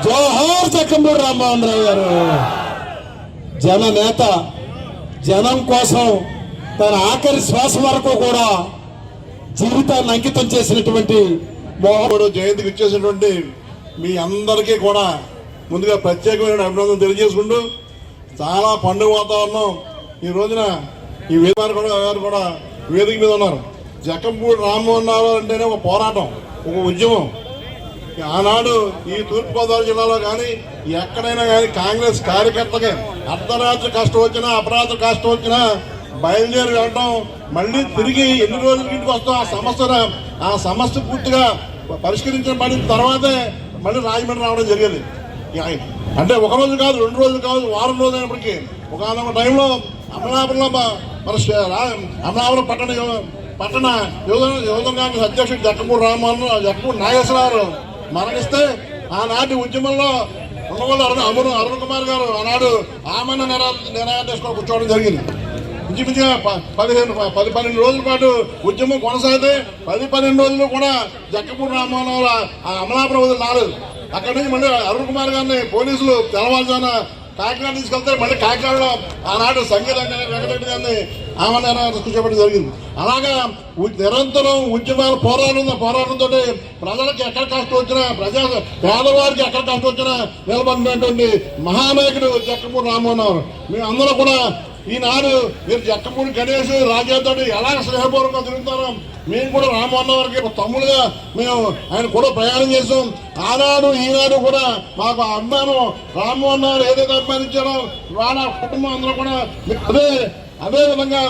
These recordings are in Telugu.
జోహార్ జక్కంపూడి రామ్మోహన్ రావు గారు, జన నేత, జనం కోసం తన ఆఖరి శ్వాస వరకు కూడా జీవితాన్ని అంకితం చేసినటువంటి మోహనుడు జయంతికి ఇచ్చేసినటువంటి మీ అందరికీ కూడా ముందుగా ప్రత్యేకమైన అభినందన తెలియజేసుకుంటూ, చాలా పండుగ వాతావరణం ఈ రోజున ఈ గారు కూడా వేదిక మీద ఉన్నారు. జక్కంపూడి రామ్మోహన్ రావు అంటేనే ఒక పోరాటం, ఒక ఉద్యమం. ఆనాడు ఈ తూర్పుగోదావరి జిల్లాలో కానీ ఎక్కడైనా కానీ కాంగ్రెస్ కార్యకర్తకి అర్ధరాత్రి కష్టం వచ్చినా అపరాత్రి కష్టం వచ్చినా బయలుదేరి వెళ్ళటం, మళ్ళీ తిరిగి ఎన్ని రోజులకి ఇంటికి వస్తాం ఆ సమస్య పూర్తిగా పరిష్కరించబడిన తర్వాతే మళ్ళీ రాజమండ్రి రావడం జరిగేది. అంటే ఒక రోజు కాదు, 2 రోజులు కాదు, వారం రోజు అయినప్పటికీ ఒక టైంలో అమలాపురంలో మన అమలాపురం పట్టణ యువజన కాంగ్రెస్ అధ్యక్షుడు జక్కంపూడి నాగేశ్వరరావు మరణిస్తే ఆనాటి ఉద్యమంలో ఉన్నవాళ్ళు అరుణ్ కుమార్ గారు ఆనాడు ఆమరణ నిరాదేశం కూర్చోవడం జరిగింది. ఇంచుమించుగా 10-12 రోజుల పాటు ఉద్యమం కొనసాగితే 10-12 రోజులు కూడా జక్కంపూడి రామ్మోహన్ అమలాపురం వదిలి రాలేదు. అక్కడి నుంచి మళ్ళీ అరుణ్ కుమార్ గారిని పోలీసులు తెల్లవారుజామున కాకినాడ తీసుకెళ్తే మళ్ళీ కాకినాడలో ఆనాడు సంగీత వెంకటరెడ్డి గారిని ఆమె కూర్చోబెట్టడం జరిగింది. అలాగా నిరంతరం ఉద్యమాలు పోరాటంతో ప్రజలకు ఎక్కడ కష్టం వచ్చినా, పేదవారికి ఎక్కడ కష్టం వచ్చినా నిలబడినటువంటి మహానాయకుడు జక్కంపూడి రామ్మోహన్ రావు. మేమందరూ కూడా ఈనాడు మీరు జక్కంపూడి గణేష్ రాజాతో ఎలా స్నేహపూర్వకంగా తిరుగుతారో మేము కూడా రామ్మోహన్ గారికి తమ్ముడుగా మేము ఆయన కూడా ప్రయాణం చేసాం. ఆనాడు ఈనాడు కూడా మాకు అభిమానం రామ్మోహన్ గారు ఏదైతే అభిమానించారో వాళ్ళ కుటుంబం అందరూ కూడా అదే విధంగా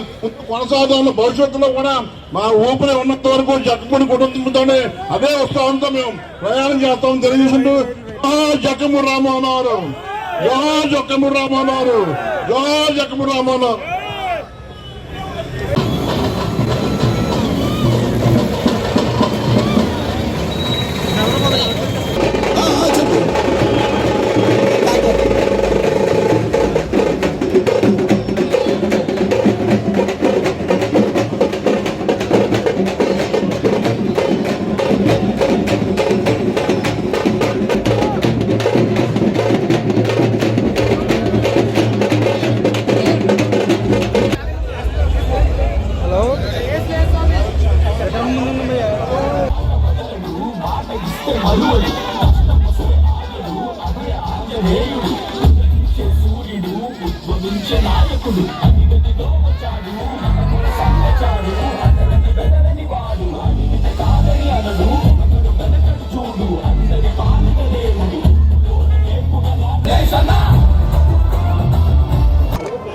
కొనసాగుతున్న భవిష్యత్తులో కూడా మా ఊపిరి ఉన్నంత వరకు జక్కంపూడి కుటుంబంతోనే అదే ఉత్సాహంతో మేము ప్రయాణం చేస్తామని తెలియజేసింటూ జక్కంపూడి రామ్మోహన్ గారు, జక్కంపూడి రామ్మోహన్ గారు, జక్కంపూడి రామ్మోహన్ గారు.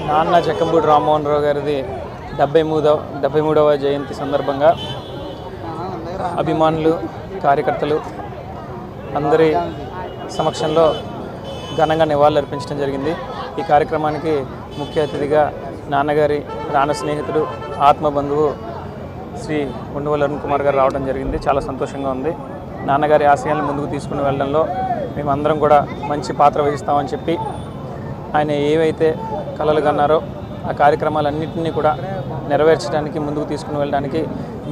నాన్న జక్కంపూడి రామ్మోహన్ రావు గారిది 73వ జయంతి సందర్భంగా అభిమానులు, కార్యకర్తలు అందరి సమక్షంలో ఘనంగా నివాళులర్పించడం జరిగింది. ఈ కార్యక్రమానికి ముఖ్య అతిథిగా నాన్నగారి ప్రాణ స్నేహితుడు, ఆత్మబంధువు శ్రీ ఉండవల్లి అరుణ్ కుమార్ గారు రావడం జరిగింది. చాలా సంతోషంగా ఉంది. నాన్నగారి ఆశయాలను ముందుకు తీసుకుని వెళ్ళడంలో మేమందరం కూడా మంచి పాత్ర వహిస్తామని చెప్పి ఆయన ఏవైతే కలలు కన్నారో ఆ కార్యక్రమాలన్నింటినీ కూడా నెరవేర్చడానికి, ముందుకు తీసుకుని వెళ్ళడానికి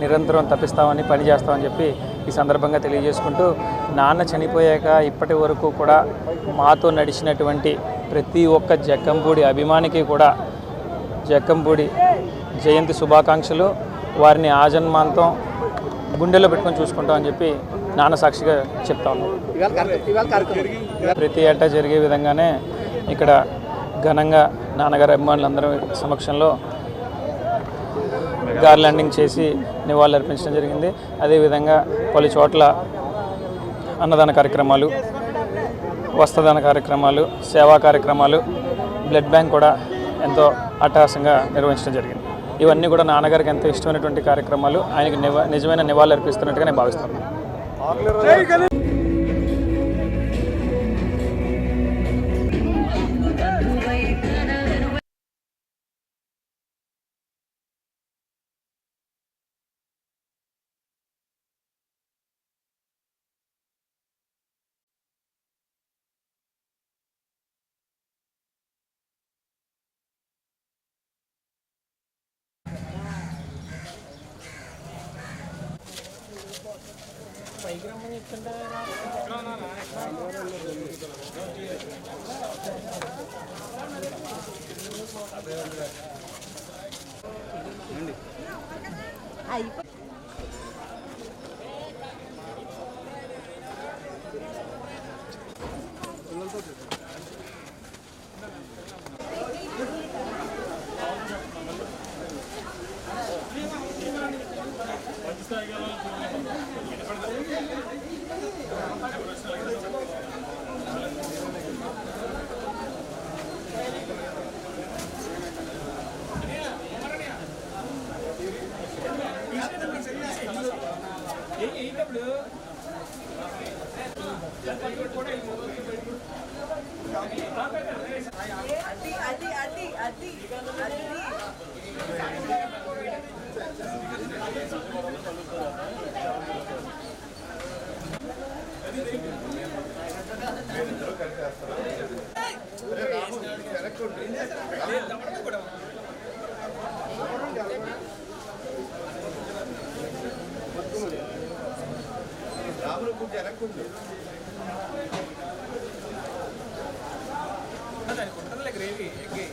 నిరంతరం తప్పిస్తామని, పనిచేస్తామని చెప్పి ఈ సందర్భంగా తెలియజేసుకుంటూ, నాన్న చనిపోయాక ఇప్పటి వరకు కూడా మాతో నడిచినటువంటి ప్రతి ఒక్క జక్కంపూడి అభిమానికి కూడా జక్కంపూడి జయంతి శుభాకాంక్షలు. వారిని ఆజన్మాంతం గుండెలో పెట్టుకొని చూసుకుంటామని చెప్పి నాన్న సాక్షిగా చెప్తా ఉన్నాం. ప్రతి ఏటా జరిగే విధంగానే ఇక్కడ ఘనంగా నాన్నగారి అభిమానులందరి సమక్షంలో గార్లాండింగ్ చేసి నివాళులర్పించడం జరిగింది. అదేవిధంగా పలు చోట్ల అన్నదాన కార్యక్రమాలు, వస్త్రదాన కార్యక్రమాలు, సేవా కార్యక్రమాలు, బ్లడ్ బ్యాంక్ కూడా ఎంతో అట్టహాసంగా నిర్వహించడం జరిగింది. ఇవన్నీ కూడా నాన్నగారికి ఎంతో ఇష్టమైనటువంటి కార్యక్రమాలు. ఆయనకి నిజమైన నివాళులు అర్పిస్తున్నట్టుగా నేను భావిస్తున్నాను. రాములు కొంచెం వెనక్కుంది గ్రేవీ ఎగ్గి